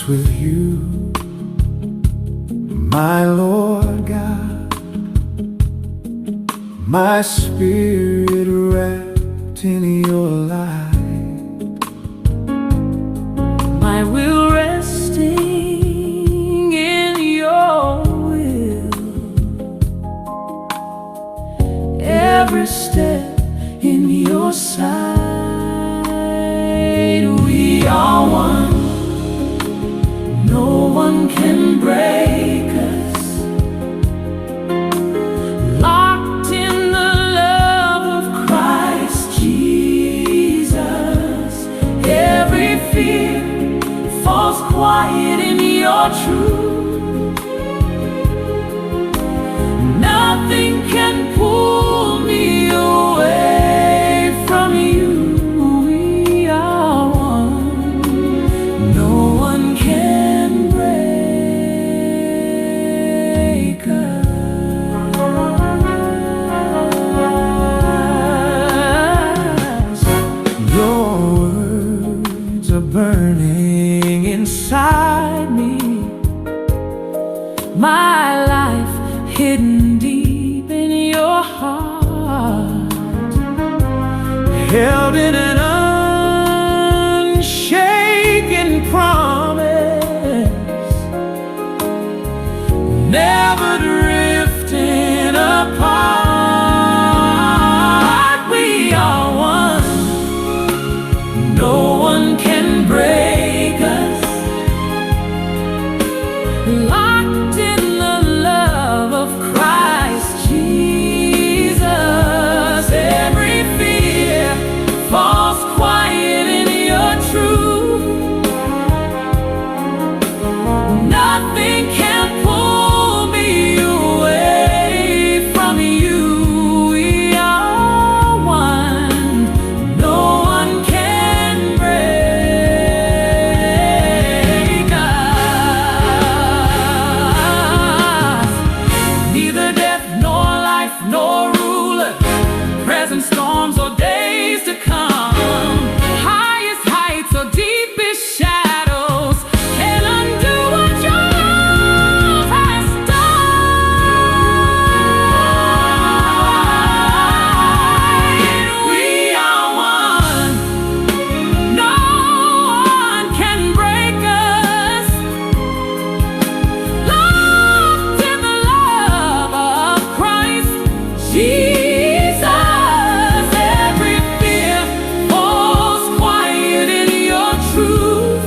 with you, my Lord God, my spirit wrapped in your light, my will resting in your will, every step in your sight. We are one, no one can break us, locked in the love of Christ Jesus. Every fear falls quiet in your truth. Nothing can pull me away from you. We are one, no one can break us. Your words are burning inside me, my life hidden deep in your heart, held in an unshaken promise, never drifting apart. We are one, no one can break us, locked in the love of Christ Jesus. Every fear falls quiet in your truth. Nothing can pull me away from you. We are one, no one can break us. Neither death nor life nor ruler, present storms or days to come, highest heights or deepest shadows can undo what your love has done. We are one, no one can break us, locked in the love of Christ Jesus. Every fear falls quiet in your truth.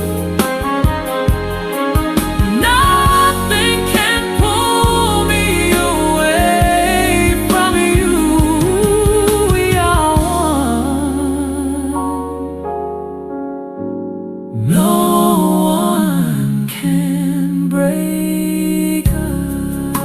Nothing can pull me away from you. We are one, no one can break us.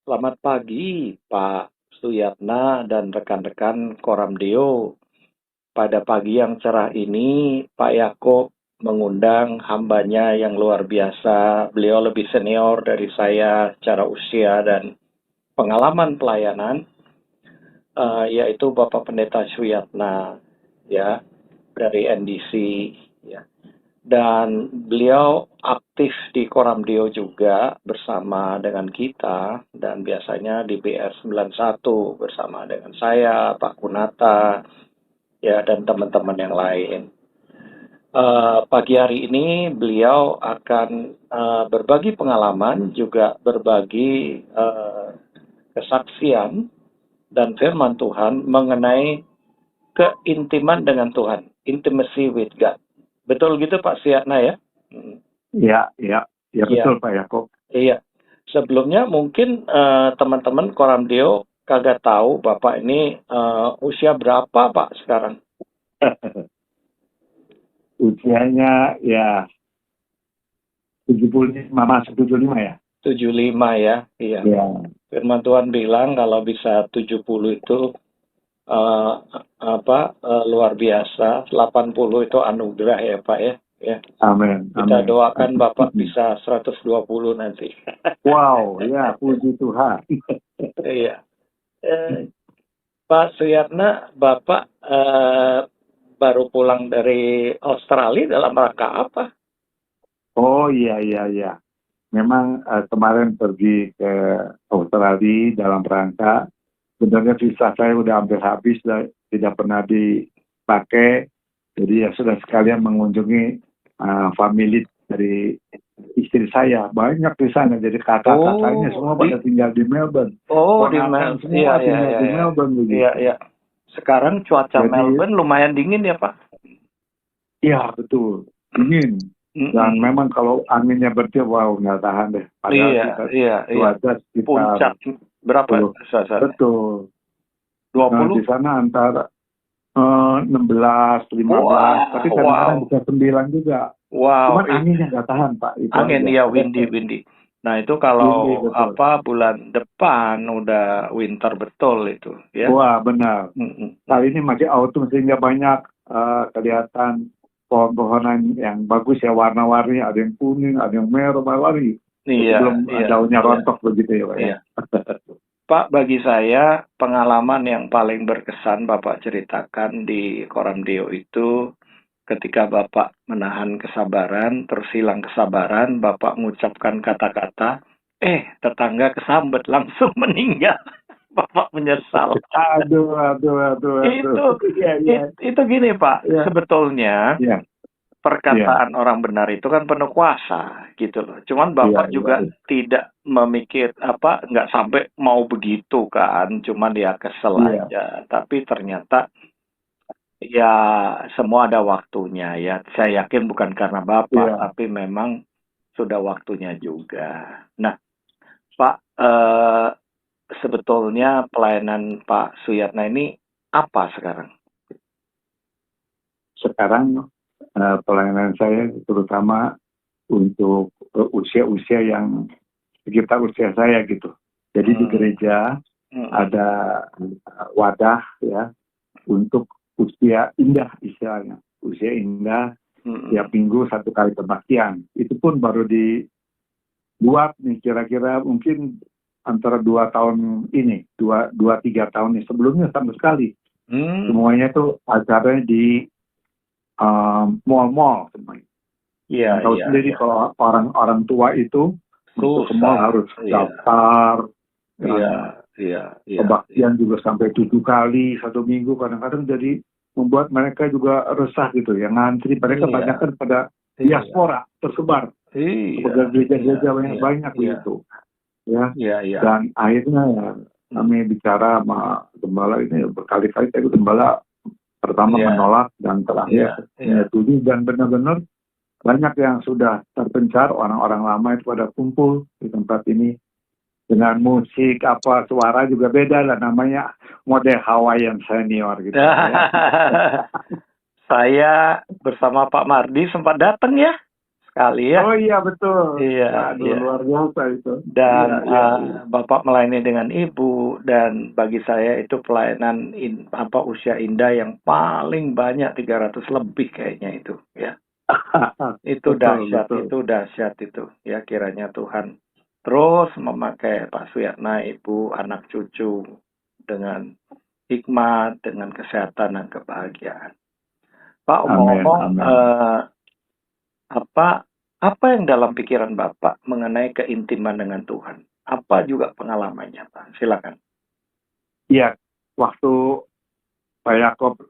Selamat pagi, Pak Suyatna dan rekan-rekan Koramdeo. Pada pagi yang cerah ini, Pak Yakob mengundang hambanya yang luar biasa. Beliau lebih senior dari saya secara usia dan pengalaman pelayanan, yaitu Bapak Pendeta Suyatna, ya, dari NDC, ya. Dan beliau aktif di Koramdeo juga bersama dengan kita, dan biasanya di BR91 bersama dengan saya, Pak Kunata, ya, dan teman-teman yang lain. Pagi hari ini beliau akan berbagi pengalaman, juga berbagi kesaksian dan firman Tuhan mengenai keintiman dengan Tuhan, intimacy with God. Betul gitu Pak Suyatna ya? Ya betul Pak Yakob. Iya. Sebelumnya mungkin teman-teman Koramdeo kagak tahu Bapak ini usia berapa Pak sekarang? Usianya ya 75, masuk 75 ya. 75 ya. Iya. Ya, Firman Tuhan bilang kalau bisa 70 itu luar biasa, 80 itu anugerah ya Pak ya. Ya. amin, Kita amin. doakan Bapak bisa 120 nanti. Wow, ya puji Tuhan. Iya. Pak Suyatna, Bapak baru pulang dari Australia dalam rangka apa? Oh iya, iya, iya. Memang kemarin pergi ke Australia dalam rangka, sebenarnya visa saya udah hampir habis, tidak pernah dipakai. Jadi ya sudah sekalian mengunjungi family dari istri saya. Banyak di sana, jadi kakak-kakaknya semua pada tinggal di Melbourne. Oh, di Ponakan Melbourne. semua Iya, tinggal di Melbourne begitu. Iya, iya. Sekarang cuaca Jadi- Melbourne lumayan dingin ya, Pak? Iya, betul. Dingin. Dan memang kalau anginnya bertiup, wow, nggak tahan deh. Padahal kita iya. cuaca sekitar Puncak berapa 10. suasana? Betul. 20? Di sana antara 16, 15, Wah, tapi kadang-kadang bisa 9 juga. Wow, Cuman anginnya nggak tahan, Pak. Itu angin aja. ya, windy. Nah, itu kalau Windy, betul. bulan depan udah winter betul itu, ya. Wah, benar. Mm-mm. Kali ini masih autumn sehingga banyak kelihatan pohon-pohonan yang bagus ya, warna-warni, ada yang kuning, ada yang merah, warna-warni. Iya, Belum daunnya iya. rontok begitu ya, Pak. Iya. Pak, bagi saya pengalaman yang paling berkesan Bapak ceritakan di Koram Deo itu ketika Bapak menahan kesabaran, terus hilang kesabaran, Bapak mengucapkan kata-kata, tetangga kesambet langsung meninggal. Bapak menyesal. Aduh. Itu gini Pak, Iya. sebetulnya Iya. perkataan orang benar itu kan penuh kuasa gitu loh. Cuman Bapak juga tidak memikir nggak sampai mau begitu kan, cuman dia kesel aja. Tapi ternyata ya semua ada waktunya ya. Saya yakin bukan karena Bapak, tapi memang sudah waktunya juga. Nah, Pak, sebetulnya pelayanan Pak Suyatna ini apa sekarang? Sekarang pelayanan saya terutama untuk usia-usia yang sekitar usia saya gitu. Jadi di gereja ada wadah ya untuk usia indah istilahnya. Usia indah tiap minggu 1 kali pembaktian. Itu pun baru dibuat nih kira-kira mungkin antara 2 tahun ini, 2-3 tahun ini. Sebelumnya sama sekali. Semuanya tuh acaranya di mall-mall semuanya. Iya, tahu sendiri kalau orang tua itu untuk ke mall harus daftar. Iya. Pembaktian juga sampai 7 kali 1 minggu, kadang-kadang jadi membuat mereka juga resah gitu ya, ngantri. Mereka kebanyakan pada diaspora tersebar kepada gereja-gereja banyak begitu ya. Dan akhirnya ya, kami bicara sama gembala ini berkali-kali, tapi gembala pertama menolak dan terakhir menyetujui, dan benar-benar banyak yang sudah terpencar, orang-orang lama itu pada kumpul di tempat ini dengan musik suara juga beda lah, namanya model Hawaiian senior gitu. Saya bersama Pak Mardi sempat datang ya sekali ya. Oh iya betul. Iya. Luar biasa itu. Dan Bapak melayani dengan Ibu, dan bagi saya itu pelayanan usia indah yang paling banyak, 300 lebih kayaknya itu ya. Itu dahsyat itu ya. Kiranya Tuhan terus memakai Pak Suyatna, Ibu, anak cucu dengan hikmat, dengan kesehatan dan kebahagiaan. Pak, ngomong apa yang dalam pikiran Bapak mengenai keintiman dengan Tuhan? Apa juga pengalamannya, Pak? Silakan. Iya, waktu Pak Yakob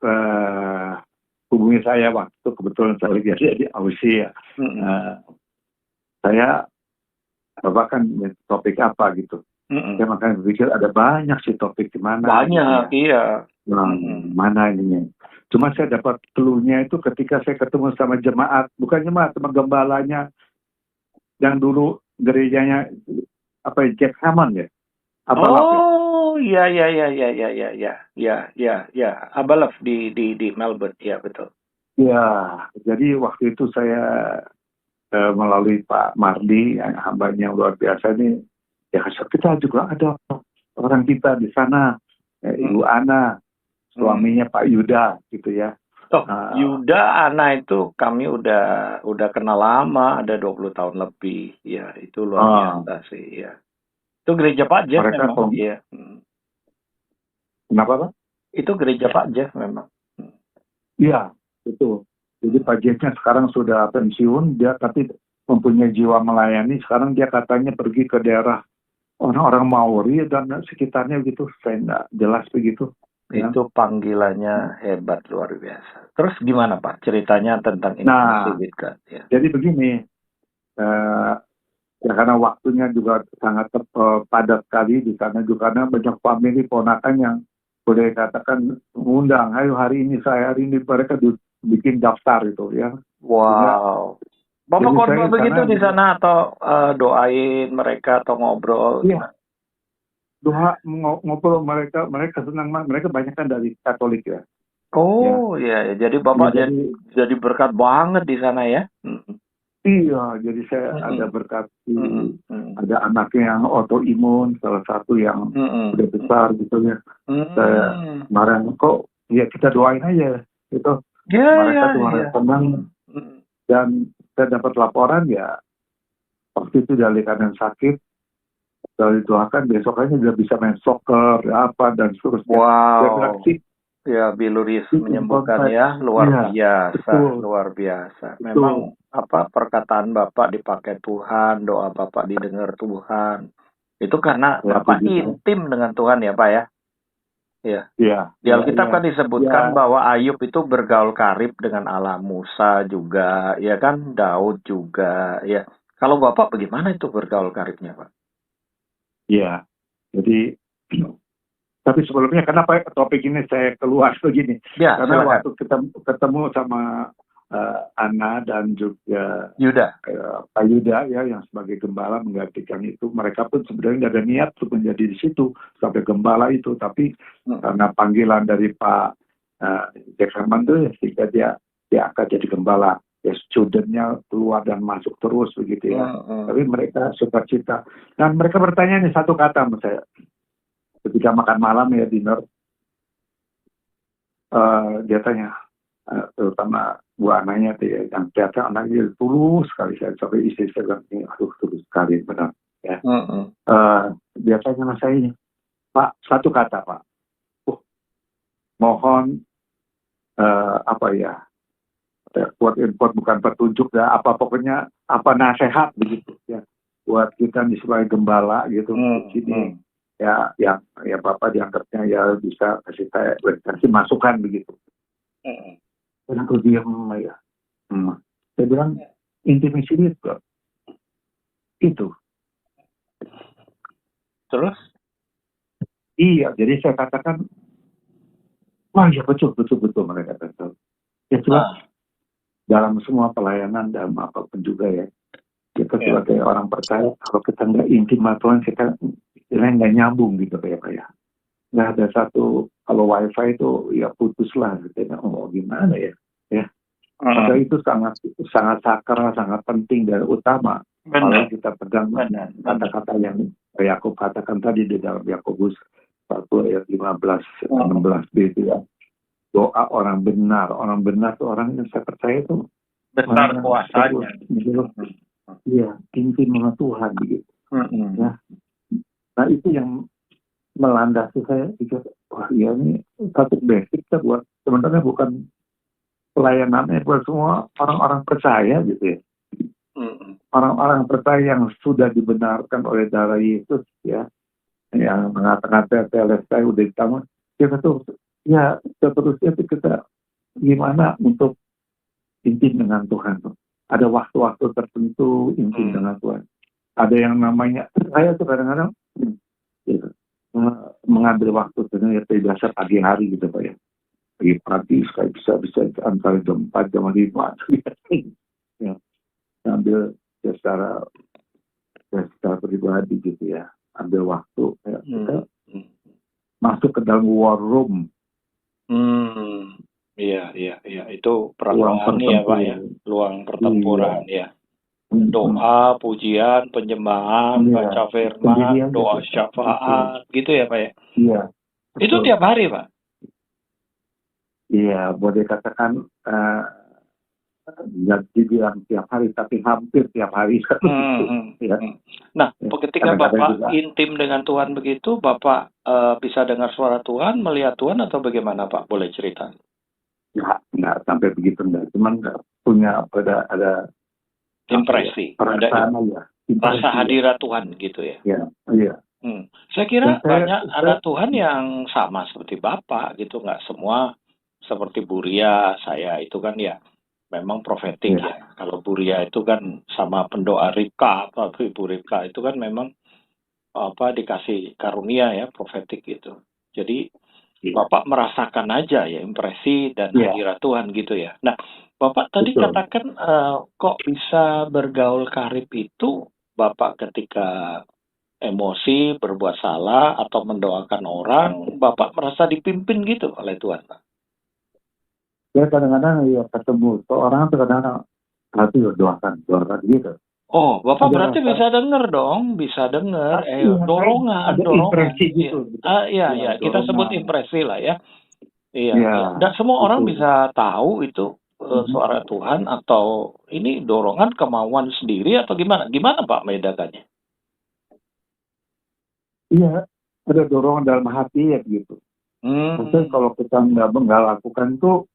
hubungi saya waktu kebetulan saya lagi ada di Aussie ya. Saya Bapak kan topik apa gitu. Saya makanya berpikir ada banyak sih topik di mana. Banyak, iya. Mana ini. Cuma saya dapat clue-nya itu ketika saya ketemu sama jemaat, bukan jemaat, sama gembalanya yang dulu gerejanya Jack Hammond ya. Iya. Abalaf di Melbourne, ya betul. Ya, jadi waktu itu saya melalui Pak Mardi, hambanya yang luar biasa ini, ya kita juga ada orang kita di sana, Ibu Ana, suaminya Pak Yuda, gitu ya. Yuda, Ana itu kami udah kenal lama, ada 20 tahun lebih. Ya, itu luar biasa sih, ya. Itu gereja Pak Jeff memang, iya. Kenapa, Pak? Itu gereja Pak Jeff memang. Iya, betul. Jadi Pak Jeffnya sekarang sudah pensiun, dia tapi mempunyai jiwa melayani. Sekarang dia katanya pergi ke daerah orang-orang Maori dan sekitarnya gitu. Saya nggak jelas begitu. Itu panggilannya hebat, luar biasa. Terus gimana Pak ceritanya tentang ini? Ya. Jadi begini, ya karena waktunya juga sangat padat sekali di sana juga, karena banyak famili ponakan yang boleh katakan mengundang, ayo hari ini mereka bikin daftar itu ya. Wow. Bapak khotbah begitu di sana atau doain mereka atau ngobrol? Iya. Doa ngobrol mereka senang, mereka banyak kan dari Katolik ya. Oh ya. Jadi Bapak jadi berkat banget di sana ya. Iya, jadi saya ada berkat, ada anaknya yang autoimun, salah satu yang udah besar gitu ya. Saya kemarin kok ya kita doain aja gitu. Mereka senang. Dan saya dapat laporan ya waktu itu dari keadaan sakit, dari doakan besokannya udah bisa main soccer apa dan seterusnya. Wow. Ya, Biluris menyembuhkan ya, luar biasa. Memang perkataan Bapak dipakai Tuhan, doa Bapak didengar Tuhan. Itu karena Bapak intim dengan Tuhan ya, Pak ya. Iya. Di Alkitab kan disebutkan bahwa Ayub itu bergaul karib dengan Allah, Musa juga, ya kan, Daud juga, ya. Kalau Bapak bagaimana itu bergaul karibnya, Pak? Iya. Jadi tapi sebelumnya kenapa topik ini saya keluar begini? Ya, karena silakan. waktu kita ketemu sama Ana dan juga Yuda, Pak Yuda ya yang sebagai gembala menggantikan itu, mereka pun sebenarnya tidak ada niat untuk menjadi di situ sebagai gembala itu, tapi karena panggilan dari Pak Jack Herman itu sehingga dia akan jadi gembala. Ya, studentnya keluar dan masuk terus begitu ya. Tapi mereka sukacita. Dan mereka bertanya nih satu kata sama saya. Ketika makan malam ya, dinner, dia tanya, terutama Bu Ananya yang ternyata anaknya tulus sekali, saya sampai istri saya bilang, aduh tulus sekali benar ya. Dia tanya sama saya ini, Pak, satu kata Pak, mohon quote unquote bukan petunjuk ya, pokoknya nasihat begitu ya buat kita di sebagai gembala gitu di sini. Ya Bapak dianggapnya ya bisa kasih masukan begitu. Dan aku diam ya. Saya bilang intimasi itu. Terus? Iya, jadi saya katakan, wah ya betul mereka kata. Ya jelas dalam semua pelayanan dalam apapun juga ya. Kita sebagai orang percaya, kalau kita nggak intim sama Tuhan, kita nggak nyambung gitu kayak Pak ya. Nggak ada satu, kalau wifi itu ya putus lah gitu ya. Gimana ya? Maka itu sangat sakral, sangat penting dan utama. Kalau kita pegang kata-kata yang Yakub katakan tadi di dalam Yakobus 1 ayat 15-16b itu ya. Doa orang benar itu orang yang saya percaya itu besar kuasanya. Iya, intim dengan Tuhan begitu. Ya. Nah itu yang melandasi saya pikir, wah ya ini satu basic kita buat sebenarnya bukan pelayanannya buat semua orang-orang percaya gitu ya. Orang-orang percaya yang sudah dibenarkan oleh darah Yesus ya, yang mengatakan saya udah ditanggung, kita tuh ya seterusnya itu kita gimana untuk intim dengan Tuhan tuh. Ada waktu-waktu tertentu intim dengan Tuhan. Ada yang namanya, saya tuh kadang-kadang mengambil waktu sebenarnya biasa pagi hari gitu Pak ya. Pagi sekali bisa antara jam 4 jam 5 ya. Ambil ya secara pribadi gitu ya. Ambil waktu ya. Kita masuk ke dalam war room. Iya, itu perang ya Pak ya, luang pertempuran ya. doa, pujian, penyembahan, Iya. baca firman, Pendirian doa gitu. syafaat, gitu ya Pak ya? Iya. Itu betul. tiap hari Pak? Iya, boleh katakan nggak dibilang tiap hari, tapi hampir tiap hari. Ya. Nah, Ya. ketika Kadang-kadang Bapak juga. intim dengan Tuhan begitu, Bapak bisa dengar suara Tuhan, melihat Tuhan atau bagaimana Pak? Boleh cerita? Nggak sampai begitu, nggak. Cuman nggak punya ada Impresi, ada perasaan aja. rasa hadirat Tuhan gitu ya? Iya. Saya kira Dan banyak anak Tuhan yang sama seperti Bapak gitu, nggak semua seperti Buria, saya itu kan ya memang profetik ya. Kalau Buria itu kan sama pendoa Rika, tapi Ibu Rika itu kan memang dikasih karunia ya profetik gitu. Jadi Bapak merasakan aja ya impresi dan hadirat Tuhan gitu ya. Nah, Bapak tadi katakan kok bisa bergaul karib itu Bapak ketika emosi, berbuat salah, atau mendoakan orang, Bapak merasa dipimpin gitu oleh Tuhan, Pak? Ya kadang-kadang ya ketemu orang kadang-kadang hati doakan gitu. Oh, Bapak berarti bisa dengar dong, bisa dengar, dorongan. Impresi gitu. Iya, kita sebut impresi lah ya. Iya. Dan semua orang bisa tahu itu suara Tuhan atau ini dorongan kemauan sendiri atau gimana? Gimana Pak membedakannya? Iya, ada dorongan dalam hati ya gitu. Maksudnya kalau kita nggak lakukan tuh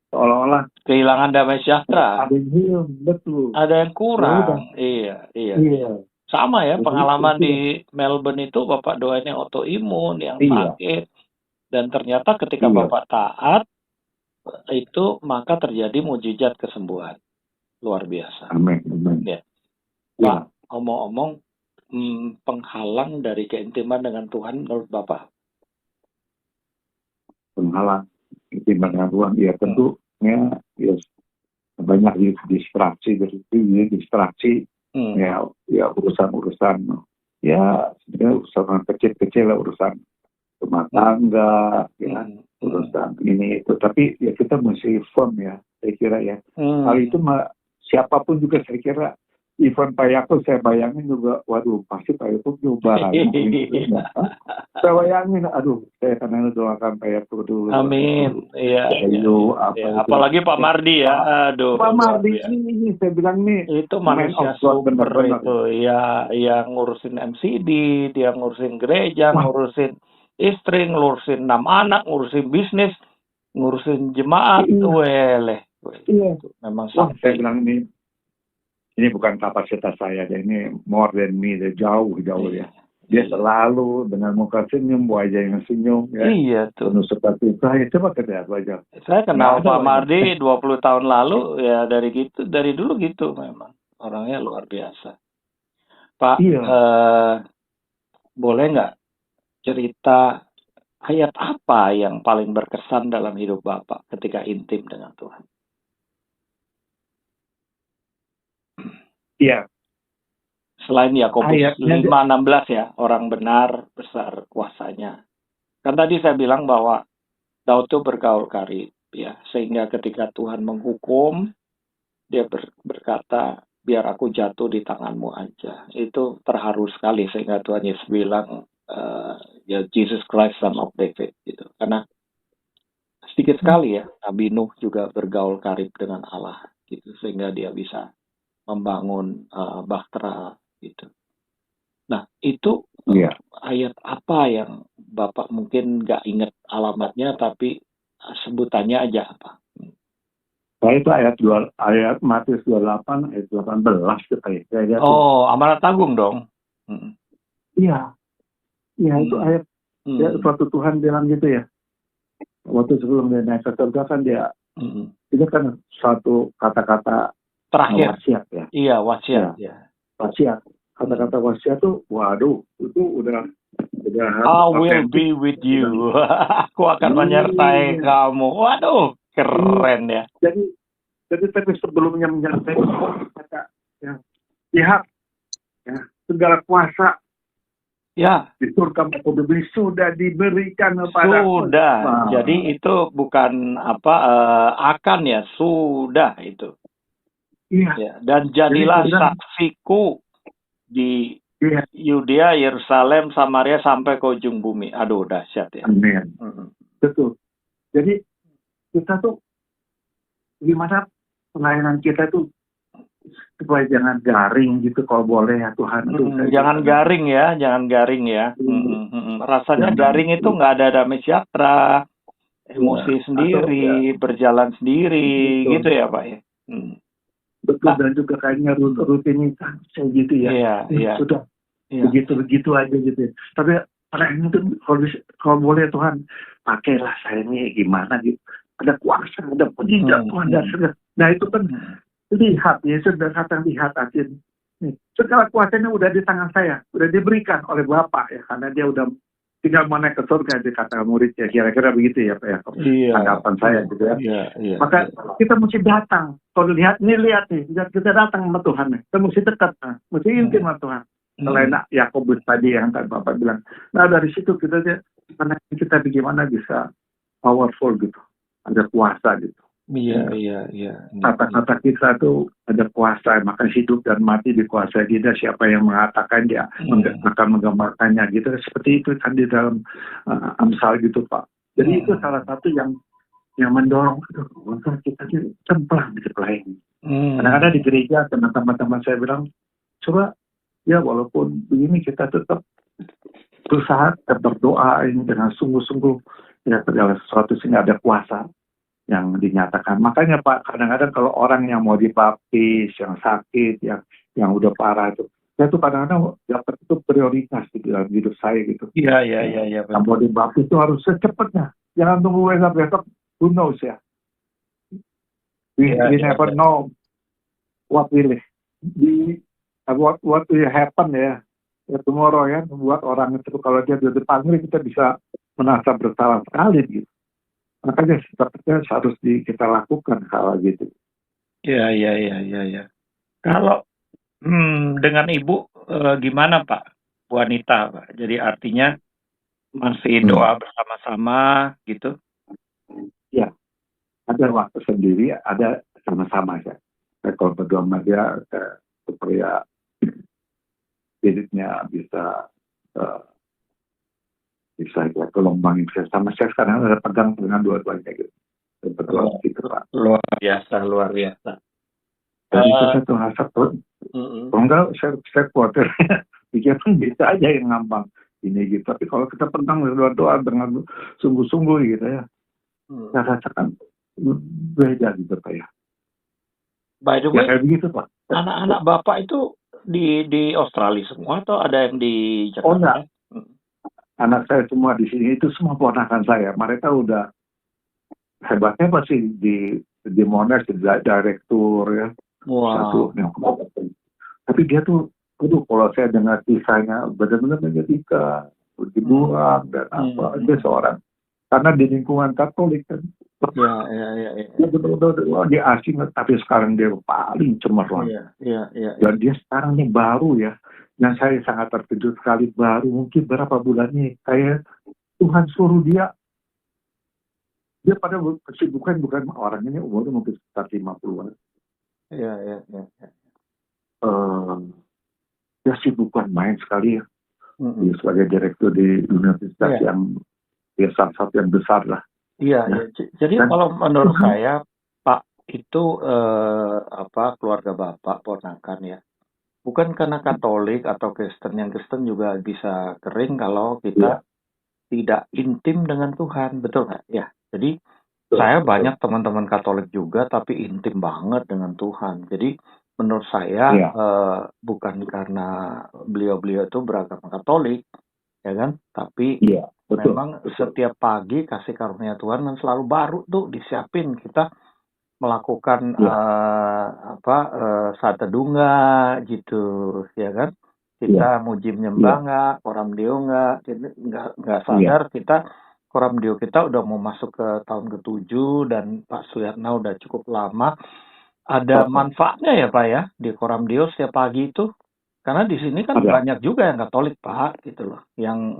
seolah-olah kehilangan damai sejahtera. Ada yang hilang, betul. Ada yang kurang. Iya. Sama ya, pengalaman di Melbourne itu Bapak doainnya autoimun, yang sakit. Dan ternyata ketika Bapak taat, itu maka terjadi mujizat kesembuhan. Luar biasa. Amin. Ya. Pak, omong-omong, penghalang dari keintiman dengan Tuhan menurut Bapak? Penghalang keintiman dengan Tuhan, ya tentunya ya banyak distraksi dari TV, ya urusan-urusan ya sebenarnya urusan kecil-kecil lah, urusan rumah tangga, urusan ini itu, tapi ya kita mesti firm ya, saya kira ya. Hal itu siapapun juga saya kira, even Pak Yakub saya bayangin juga, waduh pasti Pak Yakub juga saya bayangin, saya akan doakan Pak Yakub dulu. Amin. Iya. Apalagi Pak Mardi ya. Pak Mardi ini saya bilang nih, itu manusia super itu. Ya, yang ngurusin MCD, dia ngurusin gereja, ngurusin istri, ngurusin 6 anak, ngurusin bisnis, ngurusin jemaat. Memang saya bilang ini bukan kapasitas saya, ini more than me, jauh ya. Dia selalu dengan muka senyum, wajah yang senyum. Ya. Iya tuh. Penuh seperti saya, coba kerja wajah. Saya kenal Pak Mardi 20 tahun lalu, ya dari dulu gitu memang. Orangnya luar biasa. Pak, boleh nggak cerita ayat apa yang paling berkesan dalam hidup Bapak ketika intim dengan Tuhan? Iya. Selain Yakobus 5:16 ya, orang benar besar kuasanya. Kan tadi saya bilang bahwa Daud itu bergaul karib ya, sehingga ketika Tuhan menghukum, dia berkata, biar aku jatuh di tanganmu aja. Itu terharu sekali sehingga Tuhan Yesus bilang, ya Jesus Christ Son of David gitu. Karena sedikit sekali ya, Nabi Nuh juga bergaul karib dengan Allah gitu, sehingga dia bisa membangun bahtera gitu. Nah, itu ayat apa yang Bapak mungkin nggak ingat alamatnya, tapi sebutannya aja apa? Itu ayat Matius 28 ayat 18 gitu. Oh, amanat agung dong. Iya, itu ayat suatu Tuhan bilang gitu ya. Waktu sebelum dia naik ke surga kan itu kan suatu kata-kata terakhir. Wasiat ya. Iya, wasiat. Ya. Wasiat. Kata-kata wasiat tuh, waduh, itu udah I will be with you. Aku akan menyertai kamu. Waduh, keren ya. Jadi tapi sebelumnya menyertai kata pihak segala kuasa di surga maupun bumi sudah diberikan kepada sudah. Jadi itu bukan akan ya, sudah itu. Iya. Ya, dan jadilah Jadi, saksiku di iya. Yudea, Yerusalem, Samaria sampai ke ujung bumi. Aduh, dahsyat ya. Amin. Betul. Jadi kita tuh gimana pelayanan kita tuh supaya jangan garing gitu kalau boleh ya Tuhan. Jangan garing ya, jangan garing ya. Rasanya garing itu nggak ada damai sejahtera, emosi sendiri, berjalan sendiri, gitu ya Pak ya. Betul, dan juga kayaknya rutinitas kayak gitu ya. Iya. Sudah begitu aja gitu. Tapi orang itu kalau boleh Tuhan pakailah saya ini gimana gitu. Ada kuasa, ada mujizat Tuhan. Nah itu kan lihat ya, sudah kata lihat aja. Segala kuasanya udah di tangan saya, udah diberikan oleh Bapak ya, karena dia udah tinggal mau naik ke surga, dia kata murid ya, kira-kira begitu ya Pak ya, tanggapan saya gitu ya. Maka kita mesti datang, kalau lihat nih, kita datang sama Tuhan, kita mesti dekat, mesti intim sama Tuhan. Selain Yakobus tadi yang tadi Bapak bilang, nah dari situ kita karena kita bagaimana bisa powerful gitu, ada kuasa gitu. Iya. Kata-kata kita tuh ada kuasa, maka hidup dan mati dikuasai dia. Siapa yang mengatakan dia akan menggambarkannya gitu. Seperti itu kan di dalam Amsal gitu Pak. Jadi itu salah satu yang mendorong kita cemplang di lain. Kadang-kadang di gereja teman-teman saya bilang, coba ya walaupun begini kita tetap berusaha berdoa dengan sungguh-sungguh ya segala sesuatu sehingga ada kuasa yang dinyatakan. Makanya Pak, kadang-kadang kalau orang yang mau dibaptis, yang sakit, yang udah parah itu, saya tuh kadang-kadang dapat itu prioritas di dalam hidup saya gitu. Iya. Yang mau dibaptis itu harus secepatnya. Jangan tunggu besok, who knows ya. We never know what will happen ya. Tomorrow ya, buat orang itu kalau dia sudah dipanggil kita bisa merasa bersalah sekali gitu. Makanya sepertinya harus kita lakukan hal gitu. Iya. Kalau dengan Ibu gimana Pak? Bu Anita Pak. Jadi artinya masih doa bersama-sama gitu? Ya, ada waktu sendiri, ada sama-sama ya. Kalau berdoa sama dia supaya dirinya bisa gelombang bisa sama saya sekarang ada pegang dengan dua-duanya gitu. Berdoa gitu Pak. Luar biasa. Dan itu saya tuh rasa kalau enggak saya khawatir pikir pun bisa aja yang ngambang ini gitu. Tapi kalau kita pegang doa dengan sungguh-sungguh gitu ya, saya rasakan beda gitu Pak ya. By the way, kayak begitu Pak. Anak-anak Bapak itu di Australia semua atau ada yang di Jakarta? Oh enggak. Anak saya semua di sini itu semua ponakan saya. Mereka udah hebatnya masih di Monash, di direktur ya. Wow. Tapi dia tuh, kalau saya dengar kisahnya benar-benar menyedihkan, dibuang dan apa. Dia seorang karena di lingkungan Katolik kan. Ya. Dia benar-benar dia asing, tapi sekarang dia paling cemerlang. Iya. Dan dia sekarang ini baru ya. Yang saya sangat terkejut sekali, baru mungkin berapa bulan nih, kayak Tuhan suruh dia pada kesibukan, bukan orang ini umurnya mungkin sekitar 50-an. Iya. Dia sibukkan main sekali ya. Sebagai direktur di universitas yang salah satu yang besar lah. Iya. Jadi kalau menurut saya Pak itu keluarga Bapak ponakan ya. Bukan karena Katolik atau Kristen, yang Kristen juga bisa kering kalau kita tidak intim dengan Tuhan, betul nggak? Ya, jadi saya banyak teman-teman Katolik juga, tapi intim banget dengan Tuhan. Jadi menurut saya bukan karena beliau-beliau itu beragama Katolik, ya kan? Tapi memang setiap pagi kasih karunia Tuhan dan selalu baru tuh disiapin kita melakukan saat teduh gitu, ya kan? Kita muji menyembah nggak, koram deo nggak sadar kita koram deo kita udah mau masuk ke tahun ke-7 dan Pak Suyatna udah cukup lama. Ada manfaatnya ya Pak ya di koram deo setiap pagi itu, karena di sini kan banyak juga yang Katolik Pak gitu loh, yang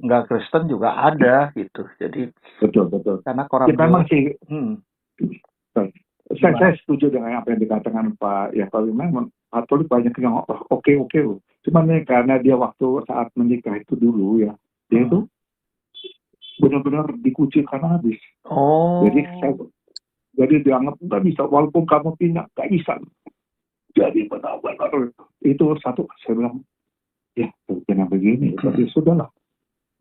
nggak Kristen juga ada gitu. Jadi betul. karena koram deo Saya setuju dengan apa yang dikatakan Pak Yakob. Memang Katolik banyak yang oke. Cuman nih karena dia waktu saat menikah itu dulu ya, dia itu benar-benar dikucilkan habis. Jadi dianggap nggak bisa, walaupun kamu pindah nggak bisa. Jadi benar-benar itu satu. Saya bilang, ya kenapa begini? Tapi sudahlah,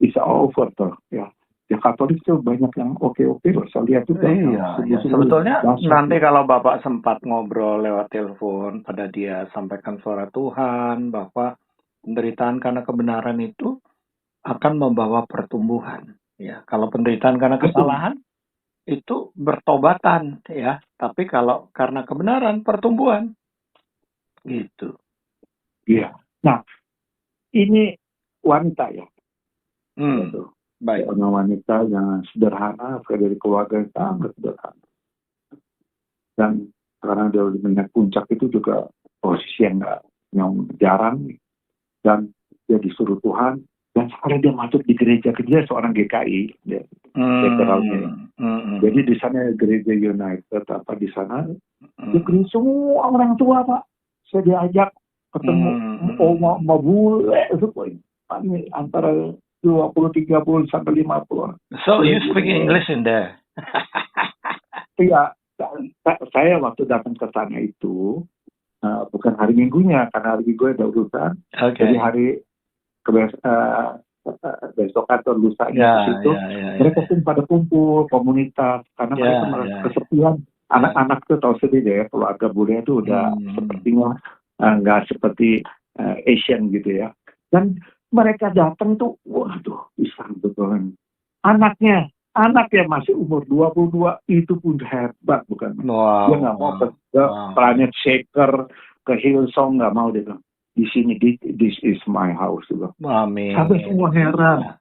bisa over tuh ya. Ya Katolik itu banyak yang oke. Saya lihat juga. Iya. Sebetulnya nanti kalau Bapak sempat ngobrol lewat telepon pada dia, sampaikan suara Tuhan bahwa penderitaan karena kebenaran itu akan membawa pertumbuhan. Ya, kalau penderitaan karena kesalahan itu bertobatan, ya. Tapi kalau karena kebenaran pertumbuhan, gitu. Iya. Nah, ini wanita ya. Baik. Seorang wanita yang sederhana, dari keluarga yang sangat sederhana. Dan karena dia mengingat puncak itu juga posisi yang jarang. Dan dia disuruh Tuhan. Dan sekarang dia masuk di gereja seorang GKI. Jadi di sana gereja United, di sana semua orang tua Pak. Saya diajak ketemu Oma Bule itu antara 20, 30 sampai 50. So you speak English in there? Iya, saya waktu datang ke sana itu bukan hari Minggunya, karena hari Minggu ada urusan. Jadi hari besok atau lusanya di situ, mereka pun pada kumpul komunitas karena mereka merasa kesepian. Anak-anak tuh tahu sendiri ya, keluarga bule itu udah sepertinya nggak seperti Asian gitu ya. Dan mereka datang tuh, waduh, bisa betul. Anaknya masih umur 22 itu pun hebat, bukan? Dia nggak mau ke Planet Shaker, ke Hillsong, nggak mau dia. Di sini, this is my house. Amin. Sampai semua heran.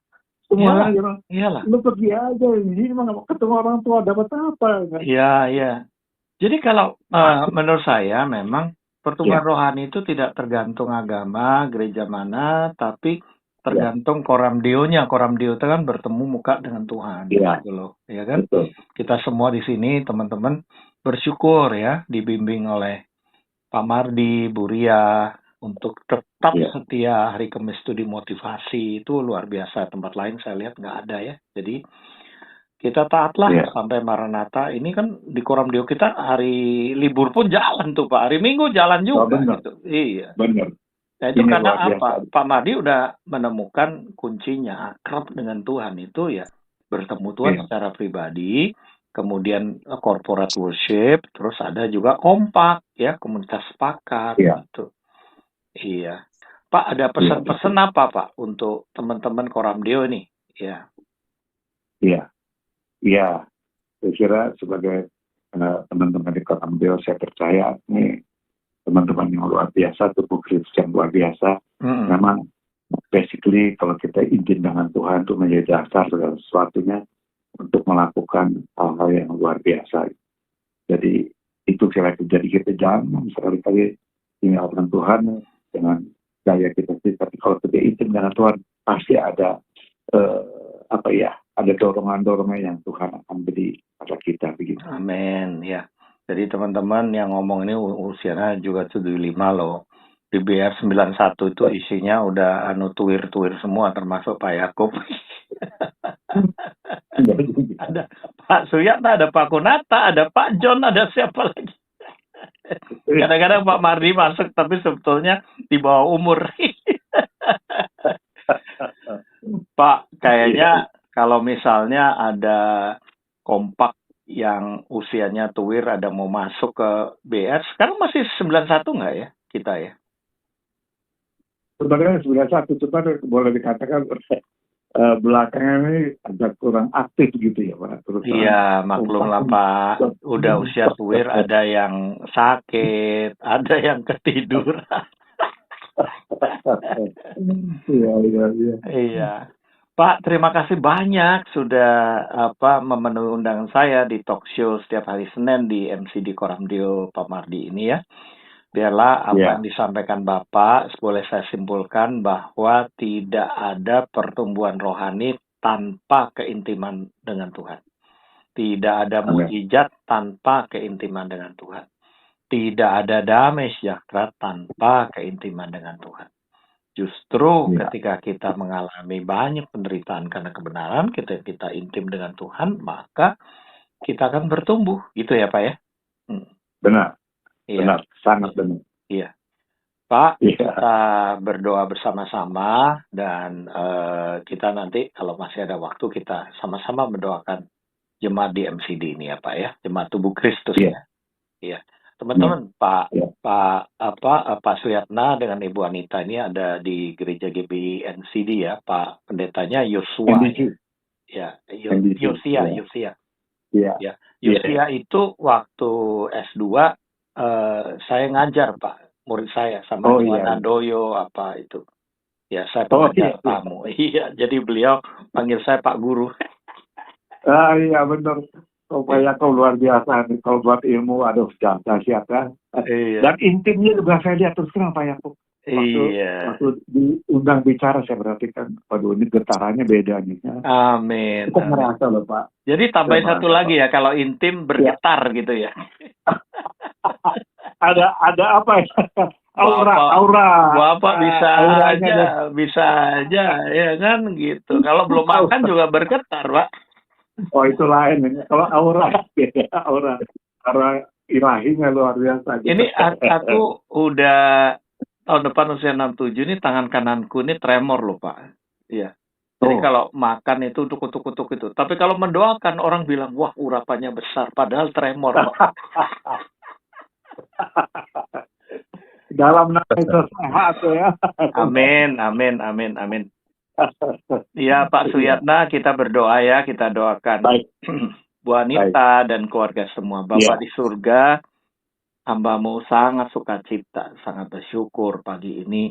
Semua heran. Iyalah. Lu pergi aja, ini mah nggak mau ketemu orang tua, dapat apa? Iya. Jadi kalau menurut saya memang pertumbuhan rohani itu tidak tergantung agama, gereja mana, tapi tergantung koram deo-nya. Koram deo itu kan bertemu muka dengan Tuhan. Gitu loh, ya kan? Betul. Kita semua di sini, teman-teman, bersyukur ya, dibimbing oleh Pak Mardi, Bu Ria, untuk tetap setia hari Kamis itu dimotivasi. Itu luar biasa. Tempat lain saya lihat nggak ada ya. Jadi kita taatlah sampai Maranatha. Ini kan di Koram Deo kita hari libur pun jalan tuh Pak. Hari Minggu jalan juga gitu. Iya. Benar. Nah, itu karena apa? Pak Mardi udah menemukan kuncinya akrab dengan Tuhan itu ya bertemu Tuhan secara pribadi, kemudian corporate worship, terus ada juga kompak ya, komunitas sepakat gitu. Iya. Pak, ada pesan-pesan apa Pak untuk teman-teman Koram Deo nih? Ya. Iya, saya kira sebagai teman-teman di Koram Deo, saya percaya nih teman-teman yang luar biasa, tubuh Kristus yang luar biasa. Memang basically kalau kita izin dengan Tuhan itu menjadi dasar segala sesuatunya untuk melakukan hal-hal yang luar biasa. Jadi itu kira-kira, jadi kita jangan sekali-kali tinggalkan Tuhan dengan gaya kita sendiri. Tapi kalau kita izin dengan Tuhan, pasti ada ada dorongan-dorongan yang Tuhan akan beri pada kita begitu. Amin ya. Jadi teman-teman yang ngomong ini usianya juga 75 loh. Di BR 91 itu isinya udah tuwir-tuwir semua termasuk Pak Yakob. Ada Pak Suyatna, ada Pak Kunata, ada Pak John, ada siapa lagi. Kadang-kadang Pak Mardi masuk tapi sebetulnya di bawah umur. Pak, kayaknya kalau misalnya ada kompak yang usianya tuwir ada mau masuk ke BR, sekarang masih 91 nggak ya kita ya? Sebenarnya 91, cuma boleh dikatakan belakangan ini agak kurang aktif gitu ya Pak. Terus iya, maklum lah Pak. Udah usia tuwir, ada yang sakit, ada yang ketiduran. Iya. Pak, terima kasih banyak sudah memenuhi undangan saya di talk show setiap hari Senin di MCD Koram Deo Pak Mardi ini ya. Biarlah apa yang disampaikan Bapak, boleh saya simpulkan bahwa tidak ada pertumbuhan rohani tanpa keintiman dengan Tuhan. Tidak ada mukjizat tanpa keintiman dengan Tuhan. Tidak ada damai sejahtera tanpa keintiman dengan Tuhan. Justru ketika kita mengalami banyak penderitaan karena kebenaran, kita intim dengan Tuhan, maka kita akan bertumbuh. Gitu ya, Pak ya? Benar. Iya. Benar, sangat benar. Iya. Pak, kita berdoa bersama-sama dan kita nanti kalau masih ada waktu kita sama-sama mendoakan jemaat di MCD ini ya Pak ya, jemaat tubuh Kristus ya. Iya. Teman-teman, Pak Suyatna dengan Ibu Anita ini ada di gereja GBI NCD ya, Pak pendetanya Yosua. Ya, Yosia. Ya, Yosia itu waktu S2 saya ngajar Pak. Murid saya sama Doyo apa itu. Ya, saya pengajar tamu. Iya, jadi beliau panggil saya Pak Guru. Iya benar. Supaya kau luar biasa nih. Kalau buat ilmu, aduh jangan siapa. Dan intimnya juga saya lihat terus terang Pak Yakub. Waktu diundang bicara saya perhatikan, waduh ini getarannya beda nih. Amin. Kita merasa loh Pak. Jadi tambahin satu lagi ya, kalau intim bergetar gitu ya. ada apa ya? Aura. Bapak bisa aja ya kan gitu. Kalau belum makan juga bergetar, Pak. Oh itu lain. Kalau aura ilahinya luar biasa. Ini aku udah tahun depan usia 67 ini tangan kananku ini tremor loh Pak. Iya. Jadi kalau makan itu kutuk itu. Tapi kalau mendoakan orang bilang wah urapannya besar, padahal tremor Pak. Dalam nama Yesus sehat ya. Amin. Ya Pak Suyatna, kita berdoa ya, kita doakan. Baik. Bu Anita dan keluarga semua. Bapak di surga, hamba-Mu sangat sukacita, sangat bersyukur pagi ini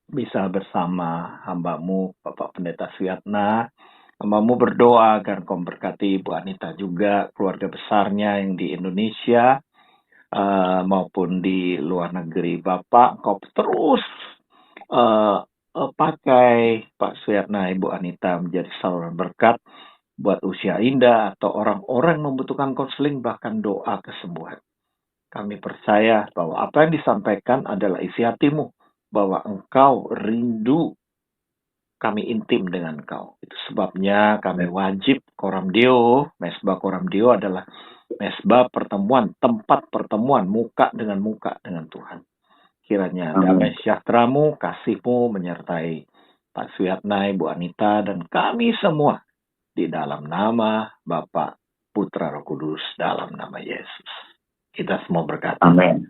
bisa bersama hamba-Mu, Bapak Pendeta Suyatna. Hamba-Mu berdoa agar Kau berkati Bu Anita juga, keluarga besarnya yang di Indonesia, maupun di luar negeri. Bapak, Kau terus pakai Pak Suyatna, Ibu Anita menjadi saluran berkat buat usia indah atau orang-orang yang membutuhkan konseling bahkan doa kesembuhan. Kami percaya bahwa apa yang disampaikan adalah isi hati-Mu, bahwa Engkau rindu kami intim dengan Engkau. Itu sebabnya kami wajib Koram Deo, mesbah Koram Deo adalah mesbah pertemuan, tempat pertemuan muka dengan Tuhan. Kiranya damai sejahtera-Mu, kasih-Mu menyertai Pak Suyatna, Ibu Anita, dan kami semua di dalam nama Bapa, Putra, Roh Kudus, dalam nama Yesus. Kita semua berkata, Amin.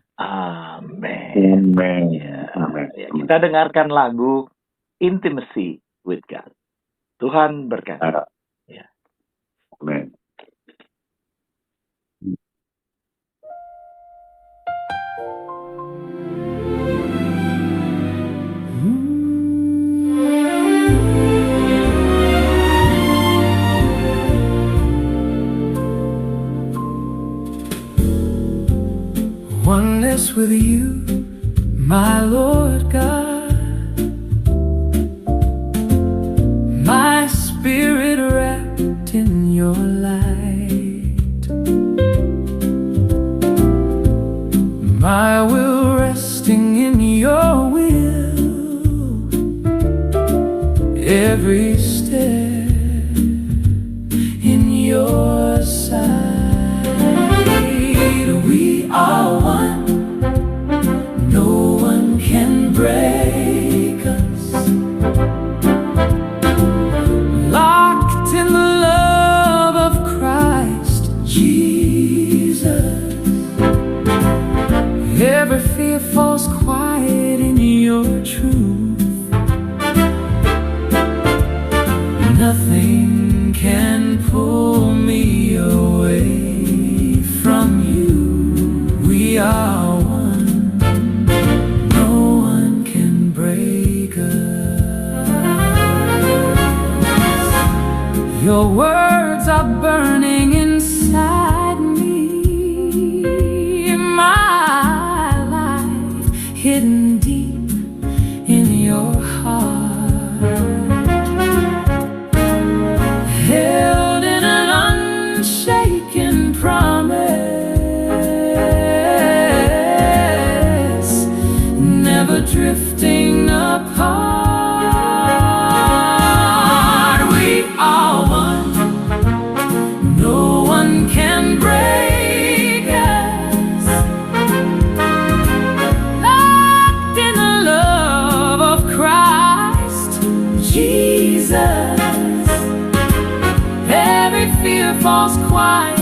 Ya, kita dengarkan lagu Intimacy with God. Tuhan berkati. Ya. Amin. Oneness with you, my Lord God, my spirit wrapped in your light, my will resting in your will, every step in your sight. We are one, no one can break us, locked in the love of Christ Jesus. Every fear falls quiet in your truth. Nothing can pull me away from you. We are one, no one can break us. Your words are burning inside me, my life hidden deep in your heart, held in an Jesus, every fear falls quiet